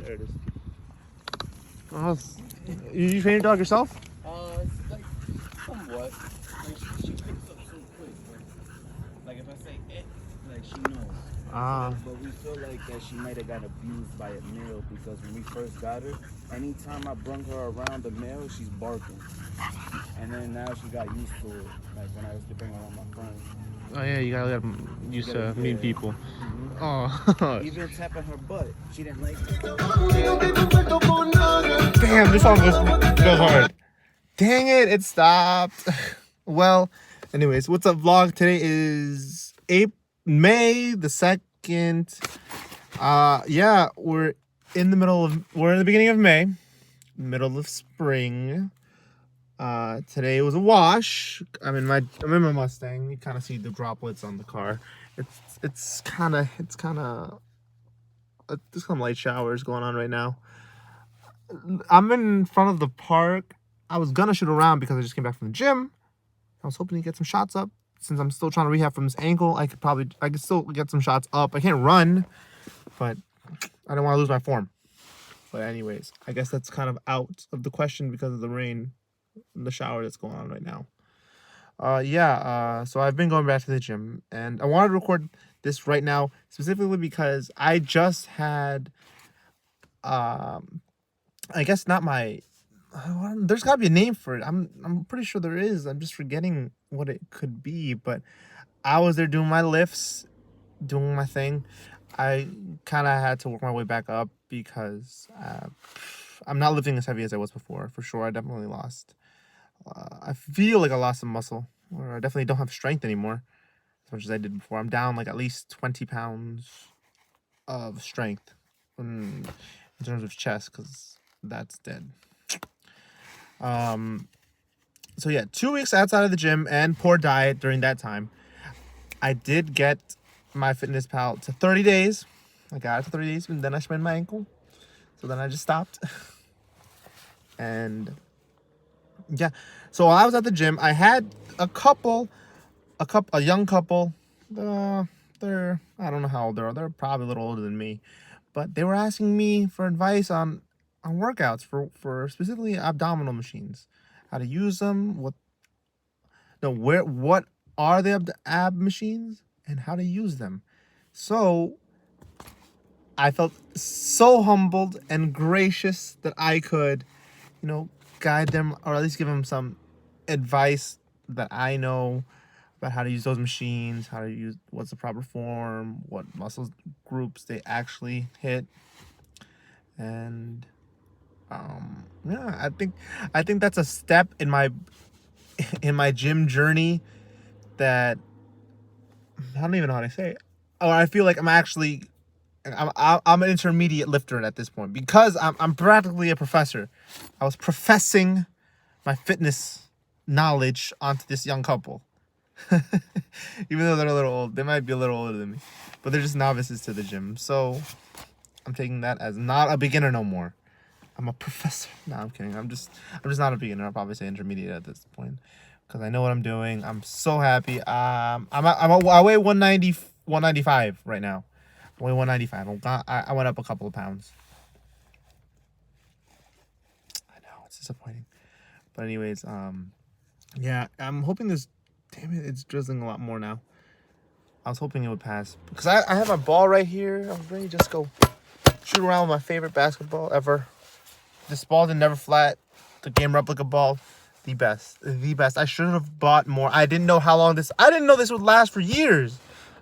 There it is. Oh, you train your dog yourself? It's like somewhat. Like she picks up so quick. Like if I say it, like she knows. But we feel like that she might have got abused by a male because when we first got her, anytime I brung her around the male, she's barking. And then now she got used to it. Like when I used to bring her around my friends. Oh yeah, you gotta get them used to meeting people. Oh. Even tapping her butt, she didn't like it. Damn, this song goes hard. Dang it, it stopped. Well, anyways, what's up, vlog? Today is May the 2nd. Yeah, we're in the beginning of May, middle of spring. Today was a wash. I'm in my Mustang. You kind of see the droplets on the car. It's kind of there's some light showers going on right now. I'm in front of the park. I was gonna shoot around because I just came back from the gym. I was hoping to get some shots up. Since I'm still trying to rehab from this ankle, I could still get some shots up. I can't run, but I don't want to lose my form. But anyways, I guess that's kind of out of the question because of the rain and the shower that's going on right now. So I've been going back to the gym, and I wanted to record this right now specifically because I just had I guess not my. There's got to be a name for it. I'm pretty sure there is. I'm just forgetting what it could be. But I was there doing my lifts, doing my thing. I kind of had to work my way back up because I'm not lifting as heavy as I was before. For sure, I definitely lost. I feel like I lost some muscle, or I definitely don't have strength anymore as much as I did before. I'm down like at least 20 pounds of strength in terms of chest because that's dead. So yeah, 2 weeks outside of the gym and poor diet during that time. I did get my MyFitnessPal to 30 days. I got it to 30 days, and then I sprained my ankle. So then I just stopped. And yeah, so while I was at the gym, I had a young couple. They're I don't know how old they are. They're probably a little older than me, but they were asking me for advice on workouts for specifically abdominal machines, how to use them, what are the ab machines and how to use them. So I felt so humbled and gracious that I could, guide them or at least give them some advice that I know about how to use those machines, what's the proper form, what muscle groups they actually hit, and yeah, I think that's a step in my gym journey that I don't even know how to say it. Or I feel like I'm an intermediate lifter at this point because I'm practically a professor. I was professing my fitness knowledge onto this young couple. Even though they're a little old, they might be a little older than me, but they're just novices to the gym. So I'm taking that as not a beginner no more. I'm a professor. No, I'm kidding. I'm just not a beginner. I'll probably say intermediate at this point because I know what I'm doing. I'm so happy. I weigh 195 right now. I weigh 195. I went up a couple of pounds. I know it's disappointing, but anyways, yeah, I'm hoping this. Damn it, it's drizzling a lot more now. I was hoping it would pass because I have my ball right here. I was ready to just go shoot around with my favorite basketball ever. This ball did never flat. The game replica ball, the best. I should have bought more. I didn't know this would last for years.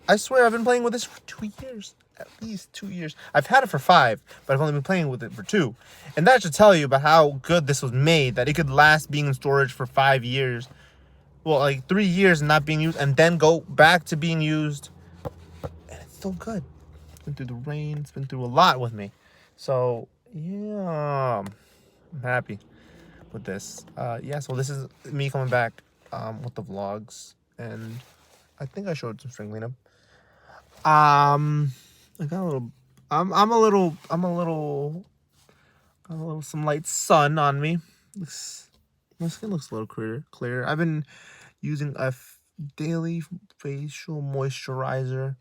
I swear I've been playing with this for 2 years. At least 2 years. I've had it for 5, but I've only been playing with it for 2. And that should tell you about how good this was made, that it could last being in storage for 5 years. Well, like 3 years and not being used, and then go back to being used. And it's still good. It's been through the rain. It's been through a lot with me. So, yeah. I'm happy with this. So this is me coming back with the vlogs, and I think I showed some string cleanup. I got a little. I'm a little some light sun on me. My skin looks a little clear. I've been using a daily facial moisturizer,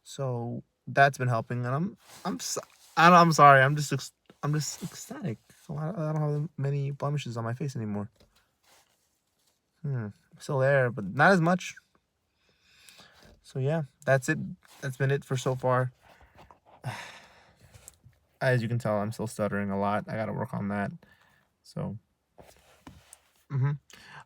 so that's been helping. And I'm sorry. I'm just I'm just ecstatic. I don't have many blemishes on my face anymore. Still there, but not as much. So yeah, that's it. That's been it for so far. As you can tell, I'm still stuttering a lot. I gotta work on that. So,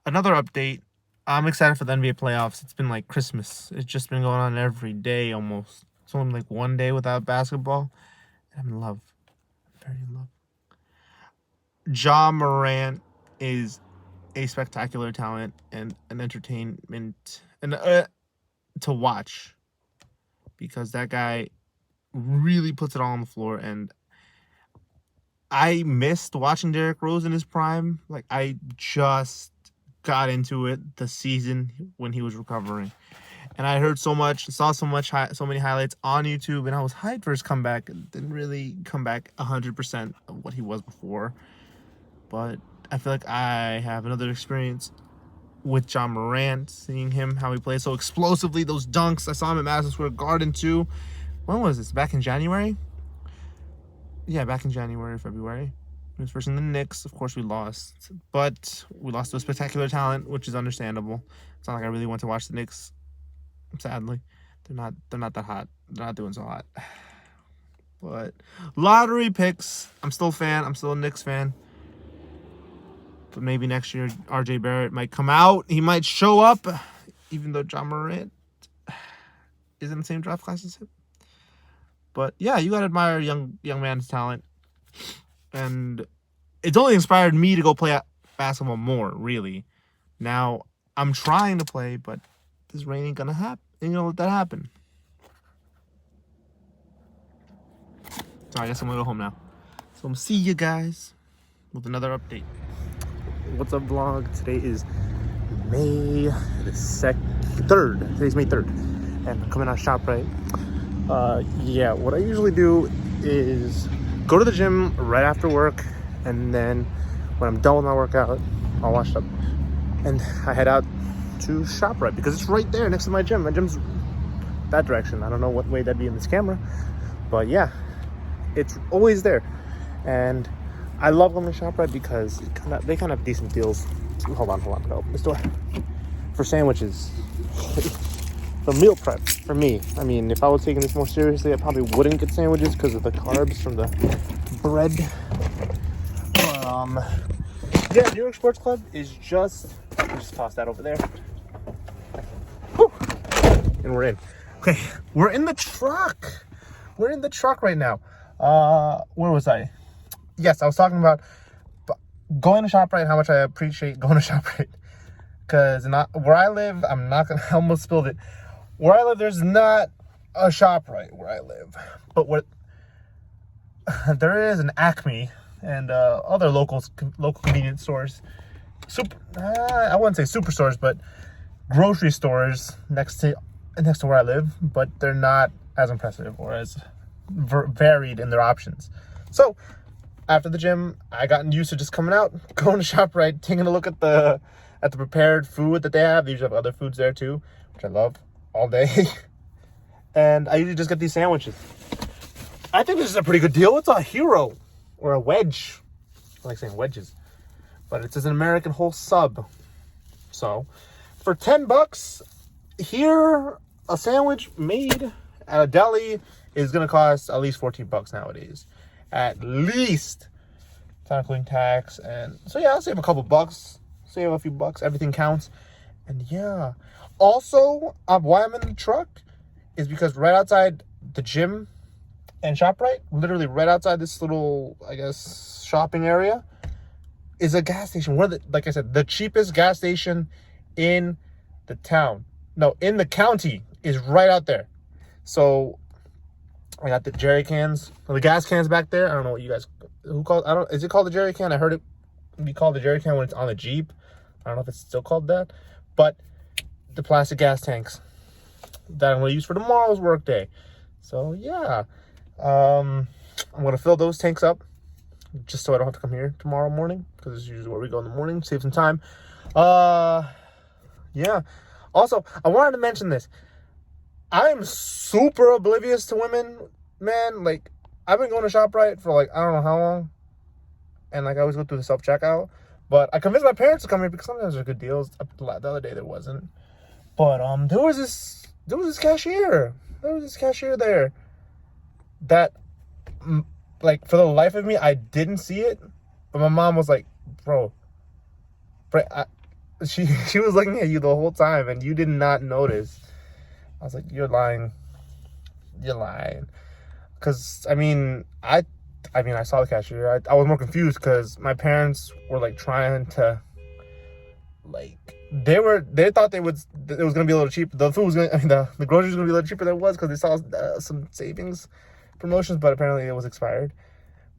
another update. I'm excited for the NBA playoffs. It's been like Christmas. It's just been going on every day almost. It's only like one day without basketball. I'm in love. Very in love. Ja Morant is a spectacular talent and an entertainment and to watch, because that guy really puts it all on the floor. And I missed watching Derrick Rose in his prime. Like, I just got into it the season when he was recovering, and I heard so much, saw so many highlights on YouTube, and I was hyped for his comeback. It didn't really come back 100% of what he was before, but I feel like I have another experience with Ja Morant, seeing him, how he plays so explosively, those dunks. I saw him at Madison Square Garden too. When was this? Back in January? Yeah, back in January, February. He was versing the Knicks. Of course, we lost. But we lost to a spectacular talent, which is understandable. It's not like I really want to watch the Knicks, sadly. They're not that hot. They're not doing so hot. But lottery picks. I'm still a fan. I'm still a Knicks fan. But maybe next year, RJ Barrett might come out. He might show up, even though Ja Morant is in the same draft class as him. But yeah, you gotta admire young man's talent, and it's only inspired me to go play basketball more. Really, now I'm trying to play, but this rain ain't gonna happen. Ain't gonna let that happen. So I guess I'm gonna go home now. So I'm gonna see you guys with another update. What's up, vlog? Today is May the 3rd. Today's May 3rd, and I'm coming out ShopRite. Yeah, what I usually do is go to the gym right after work, and then when I'm done with my workout, all washed up, and I head out to ShopRite because it's right there next to my gym. My gym's that direction. I don't know what way that'd be in this camera, but yeah, it's always there. And I love going to ShopRite because they kind of have decent deals. Hold on. No, let's do it. For sandwiches. The meal prep for me. I mean, if I was taking this more seriously, I probably wouldn't get sandwiches because of the carbs from the bread. Yeah, New York Sports Club is just toss that over there. Whew. And we're in. Okay, we're in the truck. We're in the truck right now. Where was I? Yes, I was talking about going to ShopRite, how much I appreciate going to ShopRite. Because where I live, I'm not going to, I almost spilled it. Where I live, there's not a ShopRite where I live. But there is an Acme and other local convenience stores. I wouldn't say superstores, but grocery stores next to where I live. But they're not as impressive or as varied in their options. So after the gym, I gotten used to just coming out, going to ShopRite, taking a look at the prepared food that they have. They usually have other foods there too, which I love all day. And I usually just get these sandwiches. I think this is a pretty good deal. It's a hero or a wedge. I like saying wedges, but it says an American whole sub. So for $10 here, a sandwich made at a deli is gonna cost at least $14 nowadays. At least, not including tax. And so yeah, I'll save a couple bucks, save a few bucks, everything counts. And yeah, also why I'm in the truck is because right outside the gym and ShopRite, literally right outside this little, I guess, shopping area, is a gas station. Like I said, the cheapest gas station in the town. No, in the county is right out there. So I got the jerry cans, or the gas cans back there. I don't know what you guys, is it called the jerry can? I heard it be called the jerry can when it's on the Jeep. I don't know if it's still called that, but the plastic gas tanks that I'm going to use for tomorrow's work day. So yeah, I'm going to fill those tanks up just so I don't have to come here tomorrow morning, because it's usually where we go in the morning, save some time. Yeah. Also, I wanted to mention this. I'm super oblivious to women, man. Like, I've been going to ShopRite for like, I don't know how long. And like, I always go through the self-checkout. But I convinced my parents to come here because sometimes there's good deals. The other day there wasn't. But there was this cashier. There was this cashier there that, like, for the life of me, I didn't see it. But my mom was like, bro, she was looking at you the whole time and you did not notice. I was like, you're lying. You're lying. Because, I mean, I saw the cashier. I was more confused because my parents were, like, trying to, like, they thought it was going to be a little cheaper. The food was going to, the groceries were going to be a little cheaper than it was because they saw some savings promotions, but apparently it was expired.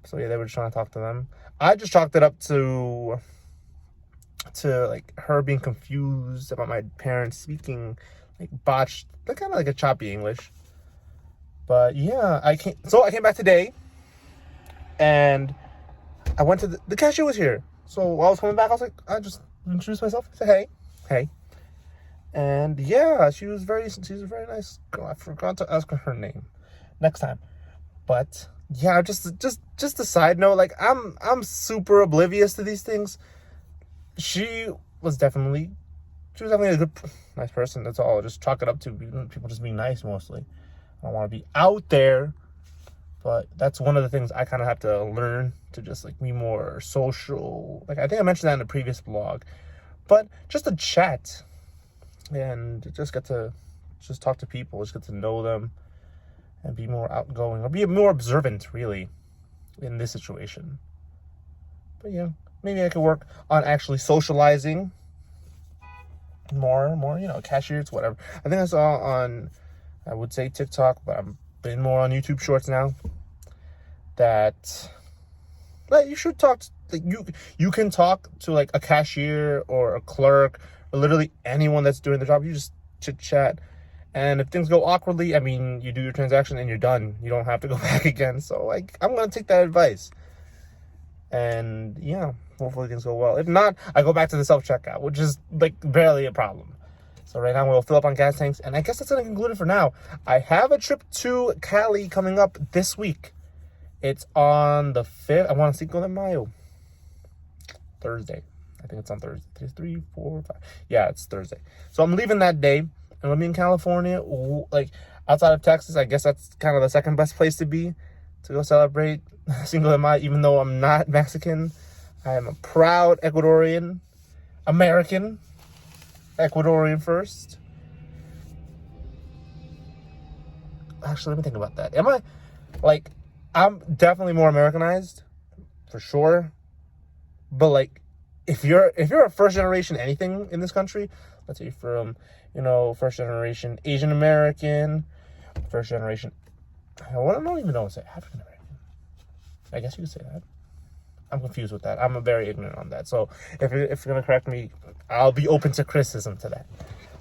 So, yeah, they were just trying to talk to them. I just chalked it up to like, her being confused about my parents speaking, like, botched, like, kind of like a choppy English. But, yeah, I came back today. And I went to the cashier was here. So while I was coming back, I was like, I just introduced myself. I said, hey. And yeah, she was a very nice girl. I forgot to ask her name next time. But yeah, just a side note, like I'm super oblivious to these things. She was definitely a good, nice person. That's all. Just chalk it up to people just being nice mostly. I don't want to be out there. But that's one of the things I kind of have to learn to just, like, be more social. Like, I think I mentioned that in the previous vlog. But just to chat and just get to just talk to people, just get to know them and be more outgoing or be more observant, really, in this situation. But, yeah, maybe I could work on actually socializing more, cashiers, whatever. I think I saw on, I would say TikTok, but I'm been more on YouTube Shorts now, that you should talk to, like, you can talk to, like, a cashier or a clerk or literally anyone that's doing the job. You just chit chat, and if things go awkwardly, I mean, you do your transaction and you're done. You don't have to go back again. So, like, I'm gonna take that advice, and yeah, hopefully things go well. If not, I go back to the self-checkout, which is, like, barely a problem. So right now we'll fill up on gas tanks, and I guess that's going to conclude it for now. I have a trip to Cali coming up this week. It's on the 5th. I want to Cinco de Mayo. Thursday. I think it's on Thursday. 3, 4, 5. Yeah, it's Thursday. So I'm leaving that day, and I'll be in California. Like, outside of Texas, I guess that's kind of the second best place to be to go celebrate Cinco de Mayo, even though I'm not Mexican. I am a proud Ecuadorian, American. Ecuadorian first. Actually, let me think about that. Am I, like, I'm definitely more Americanized, for sure. But, like, if you're a first generation anything in this country, let's say from, first generation Asian American, first generation, I don't even know what to say, African American. I guess you could say that. I'm confused with that. I'm very ignorant on that. So if you're gonna correct me, I'll be open to criticism to that,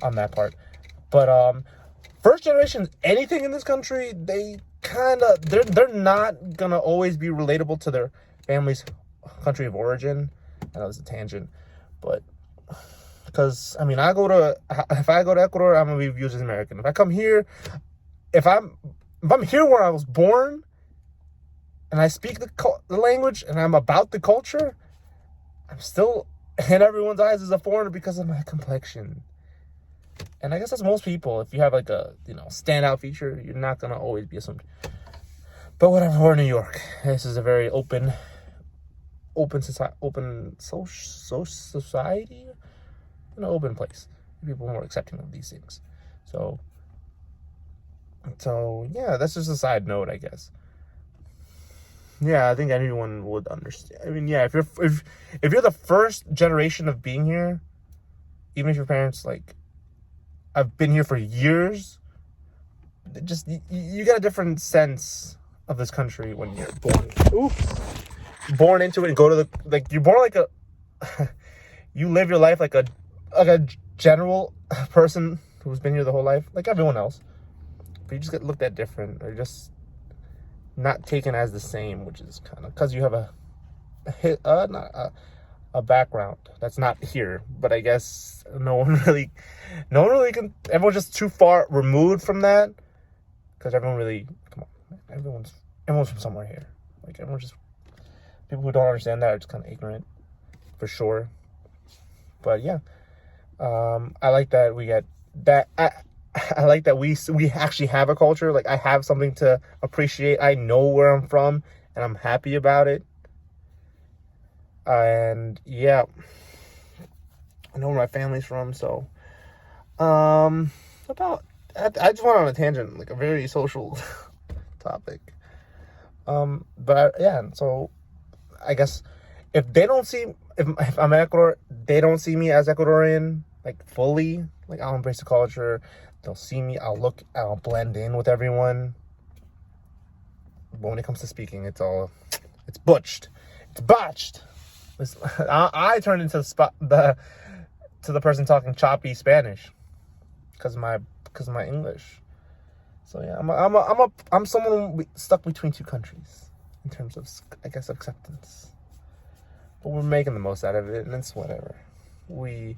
on that part. But first generation anything in this country, they they're not gonna always be relatable to their family's country of origin. I know it's a tangent, but because I mean, if I go to Ecuador, I'm gonna be viewed as American. If I come here, if I'm here where I was born, and I speak the language, and I'm about the culture, I'm still in everyone's eyes as a foreigner because of my complexion. And I guess that's most people. If you have, like, a standout feature, you're not gonna always be assumed. But whatever, we're in New York. This is a very open society, an open place. People are more accepting of these things. So yeah, that's just a side note, I guess. Yeah, I think anyone would understand. I mean, yeah, if you're the first generation of being here, even if your parents, like, I've been here for years, just you get a different sense of this country when you're born into it and go to you're born like a you live your life like a general person who's been here the whole life, like everyone else, but you just get looked at different, or just not taken as the same, which is kind of because you have a background that's not here. But I guess no one really can. Everyone's just too far removed from that, because everyone really, come on, everyone's everyone's from somewhere here. Like, everyone's just, people who don't understand that are just kind of ignorant, for sure. But yeah, I like that we get that. I like that we actually have a culture. Like, I have something to appreciate. I know where I'm from, and I'm happy about it. And yeah, I know where my family's from. So, about I just went on a tangent, like a very social topic. But yeah, so I guess if they don't see, if I'm in Ecuador, they don't see me as Ecuadorian, like, fully. Like, I'll embrace the culture. They'll see me. I'll blend in with everyone. But when it comes to speaking, it's butched. It's botched. I turned into the person talking choppy Spanish because of my English. So yeah, I'm someone stuck between two countries in terms of, I guess, acceptance. But we're making the most out of it, and it's whatever. We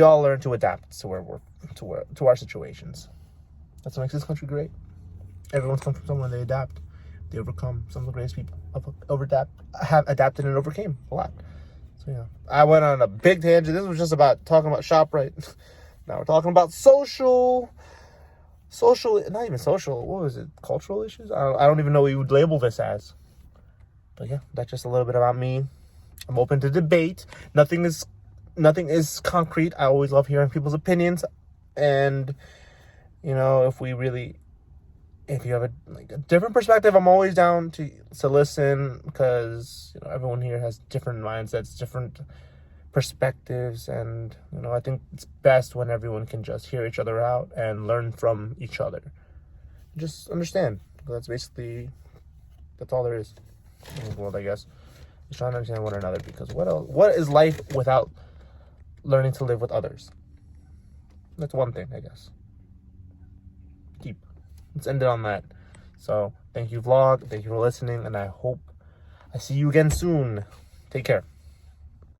all learn to adapt to our situations. That's what makes this country great. Everyone's come from somewhere. They adapt. They overcome. Some of the greatest people have adapted and overcame a lot. So yeah, I went on a big tangent. This was just about talking about ShopRite. Now we're talking about social, not even social. What was it? Cultural issues? I don't even know what you would label this as. But yeah, that's just a little bit about me. I'm open to debate. Nothing is concrete. I always love hearing people's opinions, and if you have a different perspective, I'm always down to listen, because everyone here has different mindsets, different perspectives, and I think it's best when everyone can just hear each other out and learn from each other. Just understand. That's all there is in the world, I guess. Just trying to understand one another, because what is life without learning to live with others? That's one thing, I guess. Let's end it on that. So, thank you, vlog. Thank you for listening, and I hope I see you again soon. Take care.